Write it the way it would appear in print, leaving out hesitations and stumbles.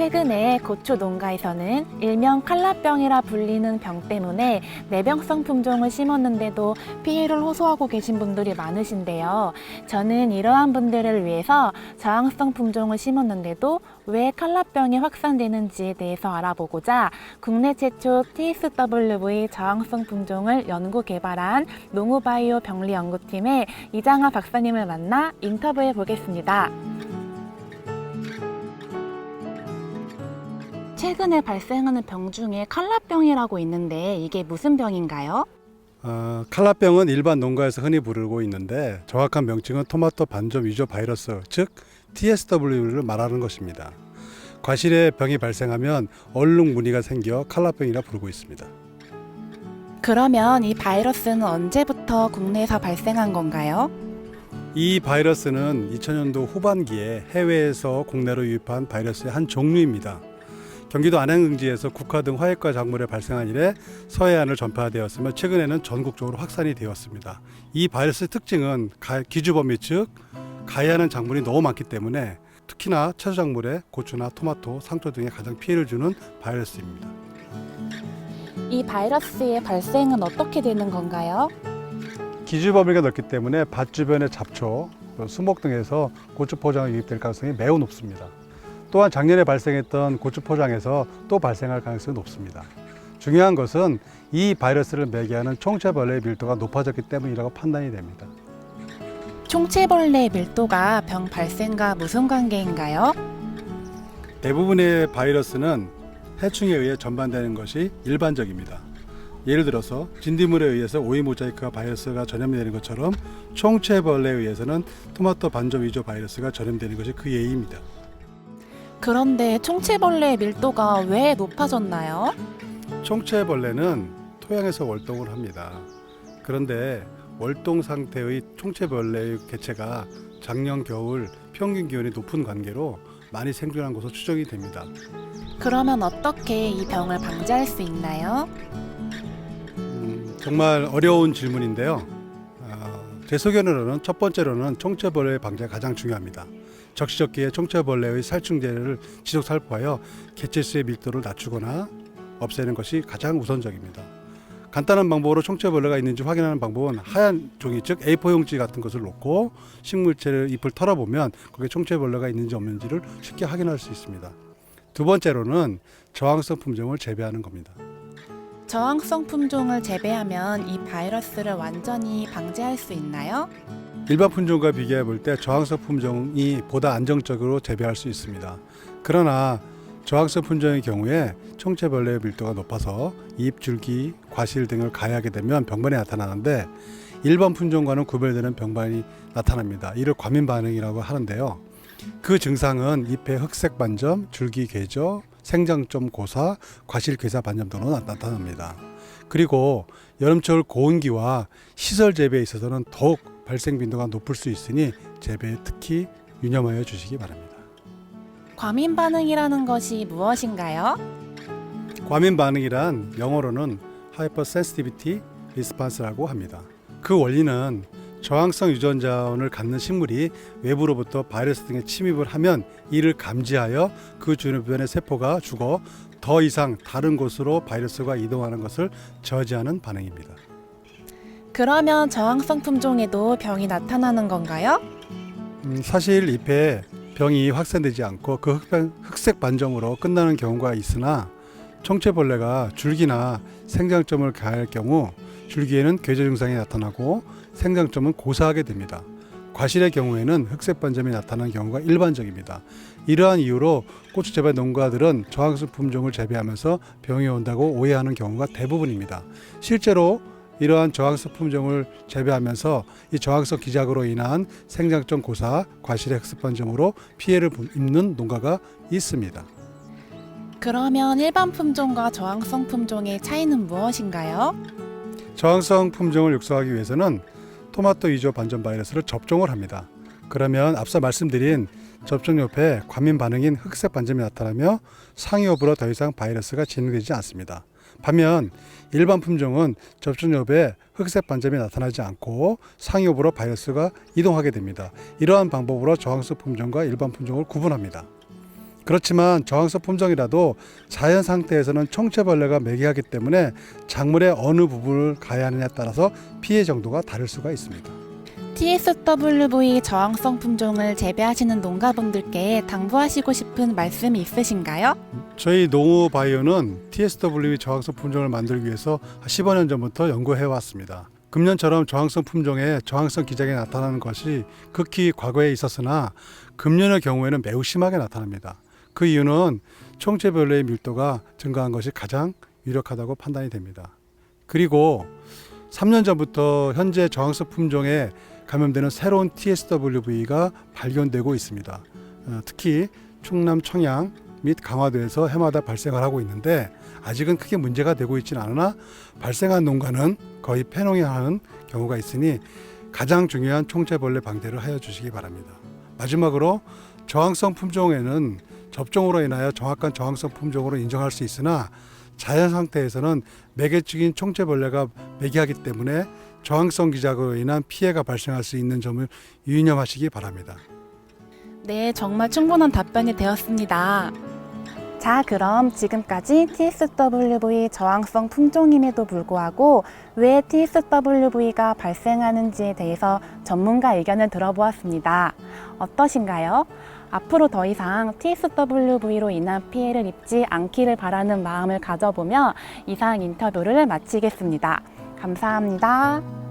최근에 고추 농가에서는 일명 칼라병이라 불리는 병 때문에 내병성 품종을 심었는데도 피해를 호소하고 계신 분들이 많으신데요. 저는 이러한 분들을 위해서 저항성 품종을 심었는데도 왜 칼라병이 확산되는지에 대해서 알아보고자 국내 최초 TSWV 저항성 품종을 연구 개발한 농우바이오 병리연구팀의 이장하 박사님을 만나 인터뷰해 보겠습니다. 최근에 발생하는 병 중에 칼라병이라고 있는데 이게 무슨 병인가요? 칼라병은 일반 농가에서 흔히 부르고 있는데 정확한 명칭은 토마토 반점 위조 바이러스, 즉 TSW를 말하는 것입니다. 과실에 병이 발생하면 얼룩 무늬가 생겨 칼라병이라 부르고 있습니다. 그러면 이 바이러스는 언제부터 국내에서 발생한 건가요? 이 바이러스는 2000년도 후반기에 해외에서 국내로 유입한 바이러스의 한 종류입니다. 경기도 안양응지에서 국화 등 화약과 작물에 발생한 이래 서해안을 전파되었으며 최근에는 전국적으로 확산이 되었습니다. 이 바이러스의 특징은 기주범위 즉 가해하는 작물이 너무 많기 때문에 특히나 채소작물에 고추나 토마토, 상추 등에 가장 피해를 주는 바이러스입니다. 이 바이러스의 발생은 어떻게 되는 건가요? 기주범위가 넓기 때문에 밭 주변의 잡초, 수목 등에서 고추 포장에 유입될 가능성이 매우 높습니다. 또한 작년에 발생했던 고추 포장에서 또 발생할 가능성이 높습니다. 중요한 것은 이 바이러스를 매개하는 총체벌레의 밀도가 높아졌기 때문이라고 판단이 됩니다. 총체벌레의 밀도가 병 발생과 무슨 관계인가요? 대부분의 바이러스는 해충에 의해 전반되는 것이 일반적입니다. 예를 들어서 진딧물에 의해서 오이 모자이크가 바이러스가 전염되는 것처럼 총체벌레에 의해서는 토마토 반점 위조 바이러스가 전염되는 것이 그 예입니다. 그런데 총체벌레의 밀도가 왜 높아졌나요? 총체벌레는 토양에서 월동을 합니다. 그런데 월동 상태의 총체벌레의 개체가 작년 겨울 평균 기온이 높은 관계로 많이 생존한 것으로 추정이 됩니다. 그러면 어떻게 이 병을 방지할 수 있나요? 정말 어려운 질문인데요. 제 소견으로는 첫 번째로는 총체벌레의 방제가 가장 중요합니다. 적시적기에 총체벌레의 살충제를 지속 살포하여 개체수의 밀도를 낮추거나 없애는 것이 가장 우선적입니다. 간단한 방법으로 총체벌레가 있는지 확인하는 방법은 하얀 종이 즉 A4 용지 같은 것을 놓고 식물체를 잎을 털어보면 거기에 총체벌레가 있는지 없는지를 쉽게 확인할 수 있습니다. 두 번째로는 저항성 품종을 재배하는 겁니다. 저항성 품종을 재배하면 이 바이러스를 완전히 방지할 수 있나요? 일반 품종과 비교해 볼 때 저항성 품종이 보다 안정적으로 재배할 수 있습니다. 그러나 저항성 품종의 경우에 총체벌레의 밀도가 높아서 잎, 줄기, 과실 등을 가해하게 되면 병반이 나타나는데 일반 품종과는 구별되는 병반이 나타납니다. 이를 과민 반응이라고 하는데요. 그 증상은 잎의 흑색 반점, 줄기 괴저, 생장점 고사, 과실 괴사 반점 등으로 나타납니다. 그리고 여름철 고온기와 시설 재배에 있어서는 더욱 발생 빈도가 높을 수 있으니 재배에 특히 유념하여 주시기 바랍니다. 과민 반응이라는 것이 무엇인가요? 과민 반응이란 영어로는 Hypersensitivity Response라고 합니다. 그 원리는 저항성 유전자원을 갖는 식물이 외부로부터 바이러스 등에 침입을 하면 이를 감지하여 그 주변의 세포가 죽어 더 이상 다른 곳으로 바이러스가 이동하는 것을 저지하는 반응입니다. 그러면 저항성 품종에도 병이 나타나는 건가요? 사실 잎에 병이 확산되지 않고 그 흑색 반점으로 끝나는 경우가 있으나 총체벌레가 줄기나 생장점을 가할 경우 줄기에는 괴저 증상이 나타나고 생장점은 고사하게 됩니다. 과실의 경우에는 흑색 반점이 나타나는 경우가 일반적입니다. 이러한 이유로 고추 재배 농가들은 저항성 품종을 재배하면서 병이 온다고 오해하는 경우가 대부분입니다. 실제로 이러한 저항성 품종을 재배하면서 이 저항성 기작으로 인한 생장점 고사, 과실의 흑색 반점으로 피해를 입는 농가가 있습니다. 그러면 일반 품종과 저항성 품종의 차이는 무엇인가요? 저항성 품종을 육성하기 위해서는 토마토 위조 반점 바이러스를 접종을 합니다. 그러면 앞서 말씀드린 접종 옆에 과민 반응인 흑색 반점이 나타나며 상위호흡으로 더 이상 바이러스가 진행되지 않습니다. 반면 일반 품종은 접종 옆에 흑색 반점이 나타나지 않고 상위호흡으로 바이러스가 이동하게 됩니다. 이러한 방법으로 저항성 품종과 일반 품종을 구분합니다. 그렇지만 저항성 품종이라도 자연 상태에서는 총체벌레가 매개하기 때문에 작물의 어느 부분을 가야 하느냐에 따라서 피해 정도가 다를 수가 있습니다. TSWV 저항성 품종을 재배하시는 농가분들께 당부하시고 싶은 말씀이 있으신가요? 저희 농우바이오는 TSWV 저항성 품종을 만들기 위해서 15년 전부터 연구해 왔습니다. 금년처럼 저항성 품종의 저항성 기작이 나타나는 것이 극히 과거에 있었으나 금년의 경우에는 매우 심하게 나타납니다. 그 이유는 총체벌레의 밀도가 증가한 것이 가장 유력하다고 판단이 됩니다. 그리고 3년 전부터 현재 저항성 품종에 감염되는 새로운 TSWV가 발견되고 있습니다. 특히 충남 청양 및 강화도에서 해마다 발생을 하고 있는데 아직은 크게 문제가 되고 있지는 않으나 발생한 농가는 거의 폐농해하는 경우가 있으니 가장 중요한 총체벌레 방대를 하여 주시기 바랍니다. 마지막으로 저항성 품종에는 접종으로 인하여 정확한 저항성 품종으로 인정할 수 있으나 자연 상태에서는 매개축인 총체벌레가 매개하기 때문에 저항성 기작으로 인한 피해가 발생할 수 있는 점을 유념하시기 바랍니다. 네, 정말 충분한 답변이 되었습니다. 자, 그럼 지금까지 TSWV 저항성 품종임에도 불구하고 왜 TSWV가 발생하는지에 대해서 전문가 의견을 들어보았습니다. 어떠신가요? 앞으로 더 이상 TSWV로 인한 피해를 입지 않기를 바라는 마음을 가져보며 이상 인터뷰를 마치겠습니다. 감사합니다.